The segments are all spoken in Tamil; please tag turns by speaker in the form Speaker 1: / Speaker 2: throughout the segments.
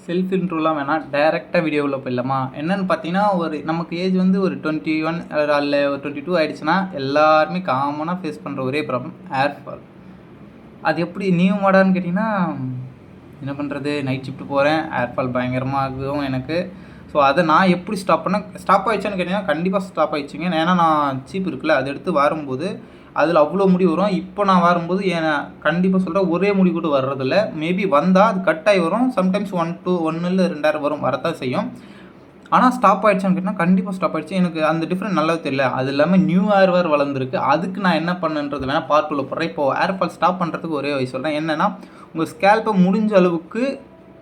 Speaker 1: செல்ஃப் இன்ட்ரோலாம் வேணாம், டைரெக்டாக வீடியோவில் போயிடலாமா? என்னென்னு பார்த்தீங்கன்னா, நமக்கு ஏஜ் வந்து ஒரு 21 அல்ல ஒரு 22 ஆகிடுச்சுன்னா எல்லாருமே காமனாக ஃபேஸ் பண்ணுற ஒரே ப்ராப்ளம் ஹேர் ஃபால். அது எப்படி நியூ மாடான்னு கேட்டிங்கன்னா, என்ன பண்ணுறது, நைட் ஷிஃப்ட் போகிறேன், ஹேர் ஃபால் பயங்கரமாக ஆகும் எனக்கு. ஸோ அதை நான் எப்படி ஸ்டாப் ஆகிடுச்சான்னு கேட்டிங்கன்னா கண்டிப்பாக ஸ்டாப் ஆகிடுச்சிங்க. ஏன்னா நான் சீப் இருக்குல்ல அதை எடுத்து வரும்போது அதில் அவ்வளோ முடி வரும். இப்போ நான் வரும்போது கண்டிப்பாக சொல்கிறேன், ஒரே முடி கூட வர்றதில்ல. மேபி வந்தால் அது கட் ஆகி வரும். சம்டைம்ஸ் 1 இல்லை 2 வரும், வரத்தான் செய்யும். ஆனால் ஸ்டாப் ஆகிடுச்சான்னு கேட்டால் கண்டிப்பாக ஸ்டாப் ஆகிடுச்சு. எனக்கு அந்த டிஃப்ரெண்ட் நல்லாவே தெரியல. அது இல்லாமல் நியூ ஹேர் வேறு வளர்ந்துருக்கு. அதுக்கு நான் என்ன பண்ணுன்றது வேணால் பார்க்குள்ள போடுறேன். இப்போது ஹேர் ஃபால் ஸ்டாப் பண்ணுறதுக்கு ஒரே வழி சொல்கிறேன். என்னென்னா, உங்கள் ஸ்கேல்ப்பை முடிஞ்ச அளவுக்கு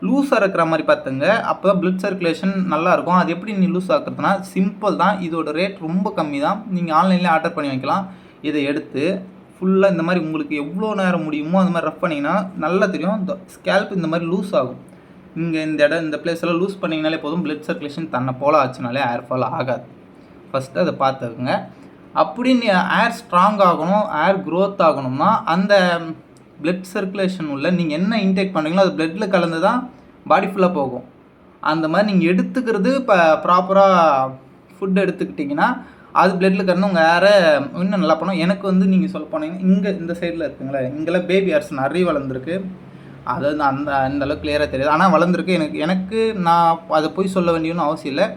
Speaker 1: லூஸாக இருக்கிற மாதிரி பார்த்துங்க. அப்போ தான் ப்ளட் சர்க்குலேஷன் நல்லாயிருக்கும். அது எப்படி நீ லூஸ் ஆக்குறதுனா சிம்பிள் தான். இதோட ரேட் ரொம்ப கம்மி தான். நீங்கள் ஆன்லைன்லேயே ஆர்டர் பண்ணி வைக்கலாம். இதை எடுத்து ஃபுல்லாக இந்த மாதிரி உங்களுக்கு எவ்வளோ நேரம் முடியுமோ அந்த மாதிரி ரஃப் பண்ணிங்கன்னா நல்லா தெரியும். இந்த ஸ்கேல்ப் இந்த மாதிரி லூஸ் ஆகும். இங்கே இந்த பிளேஸ் எல்லாம் லூஸ் பண்ணிங்கனாலே போதும். ப்ளட் சர்க்குலேஷன் தன்னை போல் ஆச்சுனாலே ஹேர் ஃபால் ஆகாது. ஃபஸ்ட்டு அதை பார்த்துக்குங்க. அப்படி நீ ஹேர் ஸ்ட்ராங் ஆகணும், ஹேர் க்ரோத் ஆகணும்னா அந்த ப்ளட் சர்க்குலேஷன் உள்ள நீங்கள் என்ன இன்டேக் பண்ணுறீங்களோ அது ப்ளட்டில் கலந்து தான் பாடி ஃபுல்லாக போகும். அந்த மாதிரி நீங்கள் எடுத்துக்கிறது இப்போ ப்ராப்பராக ஃபுட் எடுத்துக்கிட்டிங்கன்னா அது ப்ளட்டில் கலந்து உங்கள் ஹேரை இன்னும் நல்லா பண்ணும். எனக்கு வந்து நீங்கள் சொல்ல போனீங்கன்னா இங்கே இந்த சைடில் இருக்குங்களே, இங்கெல்லாம் பேபி ஹேர்ஸ் நிறைய வளர்ந்துருக்கு. அதாவது அந்த அளவுக்கு கிளியராக தெரியாது, ஆனால் வளர்ந்துருக்கு. எனக்கு நான் அதை போய் சொல்ல வேண்டியன்னு அவசியம் இல்லை.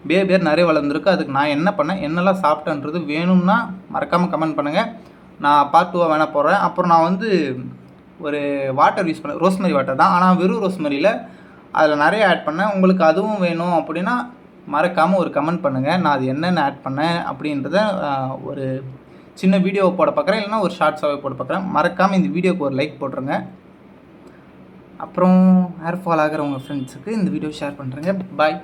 Speaker 1: பேபி ஹேர் நிறைய வளர்ந்துருக்கு. அதுக்கு நான் என்ன பண்ணேன், என்னெல்லாம் சாப்பிட்டேன்றது வேணும்னா மறக்காமல் கமெண்ட் பண்ணுங்கள். நான் பார்ட் 2 வேணால் போடுறேன். அப்புறம் நான் வந்து ஒரு வாட்டர் யூஸ் பண்ணேன், ரோஸ்மெரி வாட்டர் தான். ஆனால் வெறும் ரோஸ்மெரியில் அதில் நிறைய ஆட் பண்ணேன். உங்களுக்கு அதுவும் வேணும் அப்படின்னா மறக்காமல் ஒரு கமெண்ட் பண்ணுங்கள். நான் அது என்னென்ன ஆட் பண்ணேன் அப்படின்றத ஒரு சின்ன வீடியோவை போட பார்க்குறேன், இல்லைனா ஒரு ஷார்ட்ஸாகவே போட பார்க்குறேன். மறக்காமல் இந்த வீடியோக்கு ஒரு லைக் போட்டுருங்க. அப்புறம் ஹேர் ஃபால் ஆகிற உங்கள் ஃப்ரெண்ட்ஸுக்கு இந்த வீடியோ ஷேர் பண்ணுறேங்க. பாய்.